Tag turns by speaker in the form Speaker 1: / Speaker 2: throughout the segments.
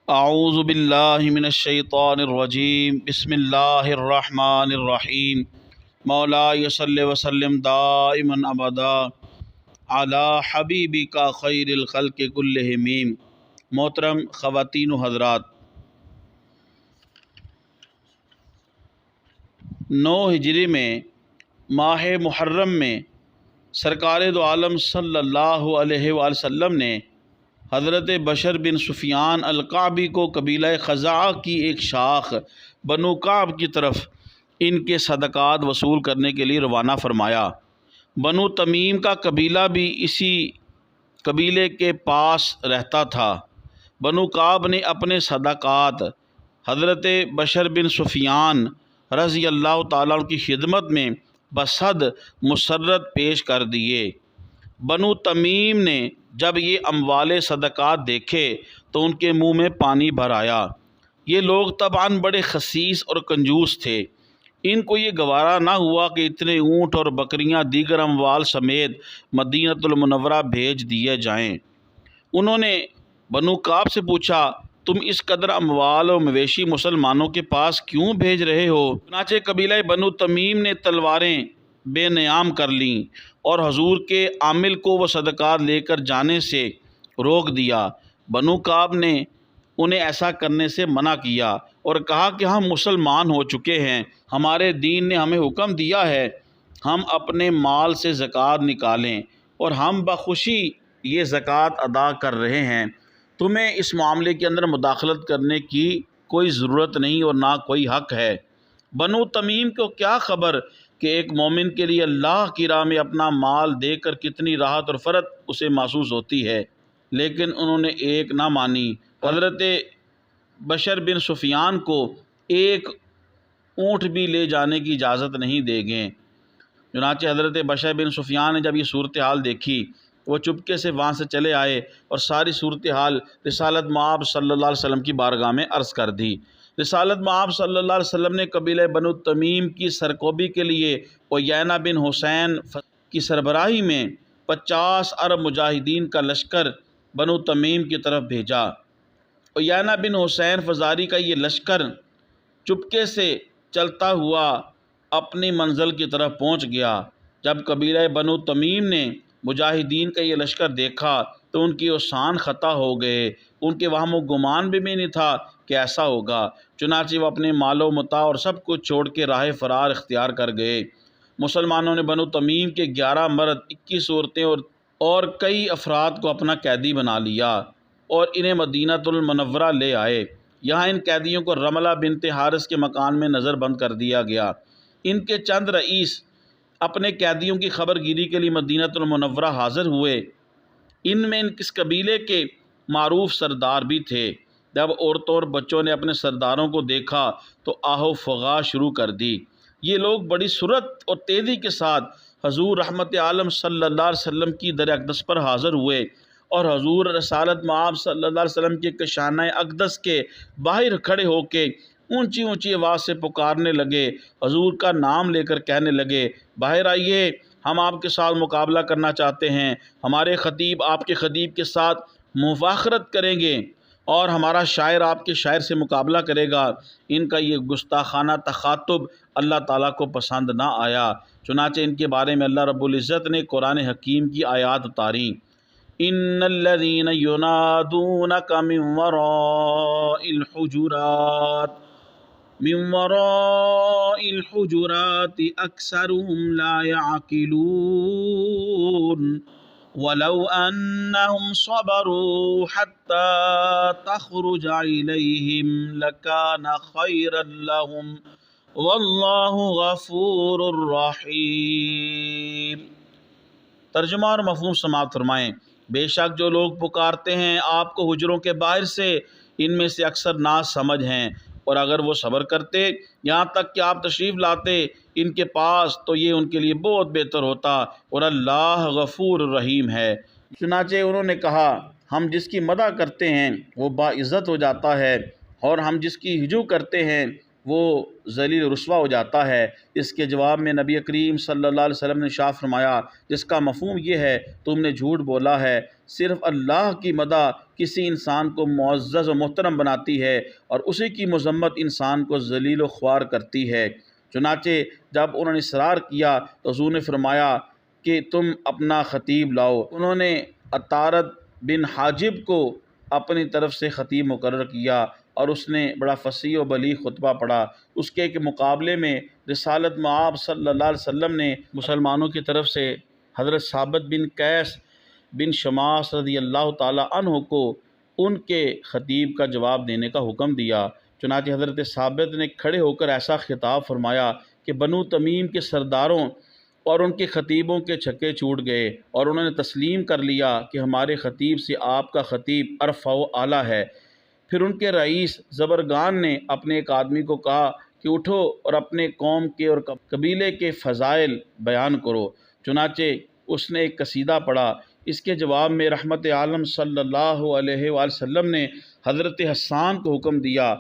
Speaker 1: اعوذ باللہ من الشیطان الرجیم بسم اللہ الرحمن الرحیم مولا صلی وسلم دائما ابدا علی حبیبک خیر الخلق کلہم۔ محترم خواتین و حضرات، 9 ہجری میں ماہ محرم میں سرکار دو عالم صلی اللہ علیہ وآلہ وسلم نے حضرت بشر بن سفیان الکعبی کو قبیلہ خزاعہ کی ایک شاخ بنو کعب کی طرف ان کے صدقات وصول کرنے کے لیے روانہ فرمایا۔ بنو تمیم کا قبیلہ بھی اسی قبیلے کے پاس رہتا تھا۔ بنو کعب نے اپنے صدقات حضرت بشر بن سفیان رضی اللہ تعالیٰ عنہ کی خدمت میں بصد مسرت پیش کر دیے۔ بنو تمیم نے جب یہ اموال صدقات دیکھے تو ان کے منہ میں پانی بھر آیا۔ یہ لوگ طبعاً بڑے خسیس اور کنجوس تھے۔ ان کو یہ گوارا نہ ہوا کہ اتنے اونٹ اور بکریاں دیگر اموال سمیت مدینۃ المنورہ بھیج دیے جائیں۔ انہوں نے بنو کعب سے پوچھا، تم اس قدر اموال و مویشی مسلمانوں کے پاس کیوں بھیج رہے ہو؟ چنانچہ قبیلہ بنو تمیم نے تلواریں بے نیام کر لیں اور حضور کے عامل کو وہ صدقات لے کر جانے سے روک دیا۔ بنو کعب نے انہیں ایسا کرنے سے منع کیا اور کہا کہ ہم مسلمان ہو چکے ہیں، ہمارے دین نے ہمیں حکم دیا ہے ہم اپنے مال سے زکوٰۃ نکالیں اور ہم بخوشی یہ زکوٰۃ ادا کر رہے ہیں، تمہیں اس معاملے کے اندر مداخلت کرنے کی کوئی ضرورت نہیں اور نہ کوئی حق ہے۔ بنو تمیم کو کیا خبر کہ ایک مومن کے لیے اللہ کی راہ میں اپنا مال دے کر کتنی راحت اور فرحت اسے محسوس ہوتی ہے، لیکن انہوں نے ایک نہ مانی۔ حضرت بشر بن سفیان کو ایک اونٹ بھی لے جانے کی اجازت نہیں دے گئے۔ چنانچہ حضرت بشر بن سفیان نے جب یہ صورتحال دیکھی، وہ چپکے سے وہاں سے چلے آئے اور ساری صورتحال رسالت مآب صلی اللہ علیہ وسلم کی بارگاہ میں عرض کر دی۔ رسالت مآب صلی اللہ علیہ وسلم نے قبیلہ بنو تمیم کی سرکوبی کے لیے عیینہ بن حسین کی سربراہی میں 50 عرب مجاہدین کا لشکر بنو تمیم کی طرف بھیجا۔ عیینہ بن حسین فزاری کا یہ لشکر چپکے سے چلتا ہوا اپنی منزل کی طرف پہنچ گیا۔ جب قبیلہ بنو تمیم نے مجاہدین کا یہ لشکر دیکھا تو ان کی اوسان خطا ہو گئے، ان کے وہم و گمان بھی نہیں تھا کہ ایسا ہوگا۔ چنانچہ وہ اپنے مال و متاع اور سب کچھ چھوڑ کے راہ فرار اختیار کر گئے۔ مسلمانوں نے بنو تمیم کے 11 مرد، 21 عورتیں اور کئی افراد کو اپنا قیدی بنا لیا اور انہیں مدینۃ المنورہ لے آئے۔ یہاں ان قیدیوں کو رملہ بنت حارث کے مکان میں نظر بند کر دیا گیا۔ ان کے چند رئیس اپنے قیدیوں کی خبر گیری کے لیے مدینۃ المنورہ حاضر ہوئے۔ ان میں اس قبیلے کے معروف سردار بھی تھے۔ جب عورتوں اور بچوں نے اپنے سرداروں کو دیکھا تو آہ و فغاں شروع کر دی۔ یہ لوگ بڑی سرعت اور تیزی کے ساتھ حضور رحمت عالم صلی اللہ علیہ وسلم کی در اقدس پر حاضر ہوئے اور حضور رسالت مآب صلی اللہ علیہ وسلم کے کشانہ اقدس کے باہر کھڑے ہو کے اونچی اونچی آواز سے پکارنے لگے، حضور کا نام لے کر کہنے لگے، باہر آئیے، ہم آپ کے ساتھ مقابلہ کرنا چاہتے ہیں، ہمارے خطیب آپ کے خطیب کے ساتھ مفاخرت کریں گے اور ہمارا شاعر آپ کے شاعر سے مقابلہ کرے گا۔ ان کا یہ گستاخانہ تخاطب اللہ تعالیٰ کو پسند نہ آیا، چنانچہ ان کے بارے میں اللہ رب العزت نے قرآن حکیم کی آیات اتاریں۔ ان الذین ینادونک من وراء الحجرات اکثرهم لا يعقلون ولو انهم صبروا حتى تخرج الیہم لکان خیرا لهم واللہ غفور رحیم۔ ترجمہ اور مفہوم سماعت فرمائیں۔ بے شک جو لوگ پکارتے ہیں آپ کو حجروں کے باہر سے، ان میں سے اکثر نا سمجھ ہیں، اور اگر وہ صبر کرتے یہاں تک کہ آپ تشریف لاتے ان کے پاس تو یہ ان کے لیے بہت بہتر ہوتا، اور اللہ غفور رحیم ہے۔ چنانچہ انہوں نے کہا، ہم جس کی مدح کرتے ہیں وہ باعزت ہو جاتا ہے، اور ہم جس کی ہجو کرتے ہیں وہ ذلیل رسوا ہو جاتا ہے۔ اس کے جواب میں نبی کریم صلی اللہ علیہ وسلم نے ارشاد فرمایا، جس کا مفہوم یہ ہے تم نے جھوٹ بولا ہے۔ صرف اللہ کی مدح کسی انسان کو معزز و محترم بناتی ہے اور اسی کی مذمت انسان کو ذلیل و خوار کرتی ہے۔ چنانچہ جب انہوں نے اصرار کیا تو حضور نے فرمایا کہ تم اپنا خطیب لاؤ۔ انہوں نے عطارد بن حاجب کو اپنی طرف سے خطیب مقرر کیا اور اس نے بڑا فصیح و بلیغ خطبہ پڑھا۔ اس کے مقابلے میں رسالت مآب صلی اللہ علیہ وسلم نے مسلمانوں کی طرف سے حضرت ثابت بن قیس بن شماس رضی اللہ تعالی عنہ کو ان کے خطیب کا جواب دینے کا حکم دیا۔ چنانچہ حضرت ثابت نے کھڑے ہو کر ایسا خطاب فرمایا کہ بنو تمیم کے سرداروں اور ان کے خطیبوں کے چھکے چھوٹ گئے اور انہوں نے تسلیم کر لیا کہ ہمارے خطیب سے آپ کا خطیب ارفع و اعلیٰ ہے۔ پھر ان کے رئیس زبرگان نے اپنے ایک آدمی کو کہا کہ اٹھو اور اپنے قوم کے اور قبیلے کے فضائل بیان کرو۔ چنانچہ اس نے ایک قصیدہ پڑھا۔ اس کے جواب میں رحمت عالم صلی اللہ علیہ وآلہ وسلم نے حضرت حسان کو حکم دیا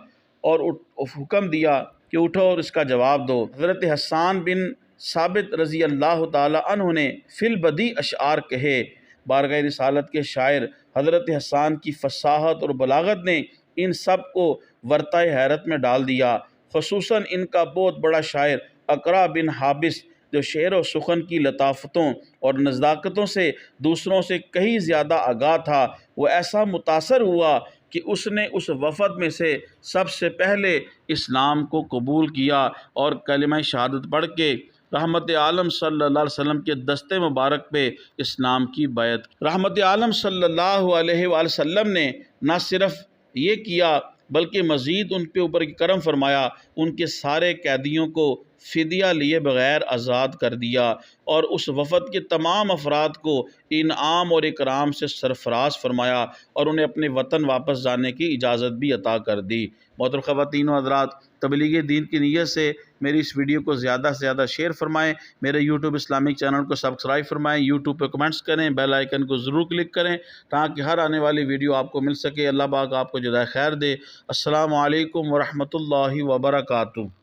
Speaker 1: کہ اٹھو اور اس کا جواب دو۔ حضرت حسان بن ثابت رضی اللہ تعالی عنہ نے فی البدیع اشعار کہے۔ بارگاہ رسالت کے شاعر حضرت حسان کی فصاحت اور بلاغت نے ان سب کو ورطہ حیرت میں ڈال دیا، خصوصاً ان کا بہت بڑا شاعر اقرا بن حابس جو شعر و سخن کی لطافتوں اور نزاکتوں سے دوسروں سے کہیں زیادہ آگاہ تھا۔ وہ ایسا متاثر ہوا کہ اس نے اس وفد میں سے سب سے پہلے اسلام کو قبول کیا اور کلمہ شہادت پڑھ کے رحمت عالم صلی اللہ علیہ وسلم کے دستے مبارک پہ اسلام کی بیعت کی۔ رحمت عالم صلی اللہ علیہ وآلہ وسلم نے نہ صرف یہ کیا بلکہ مزید ان پہ اوپر کرم فرمایا، ان کے سارے قیدیوں کو فدیہ لیے بغیر آزاد کر دیا اور اس وفد کے تمام افراد کو انعام اور اکرام سے سرفراز فرمایا اور انہیں اپنے وطن واپس جانے کی اجازت بھی عطا کر دی۔ محترم خواتین و حضرات، تبلیغ دین کی نیت سے میری اس ویڈیو کو زیادہ سے زیادہ شیئر فرمائیں، میرے یوٹیوب اسلامک چینل کو سبسکرائب فرمائیں، یوٹیوب پہ کمنٹس کریں، بیل آئیکن کو ضرور کلک کریں تاکہ ہر آنے والی ویڈیو آپ کو مل سکے۔ اللہ پاک آپ کو جزائے خیر دے۔ السلام علیکم ورحمۃ اللہ وبرکاتہ۔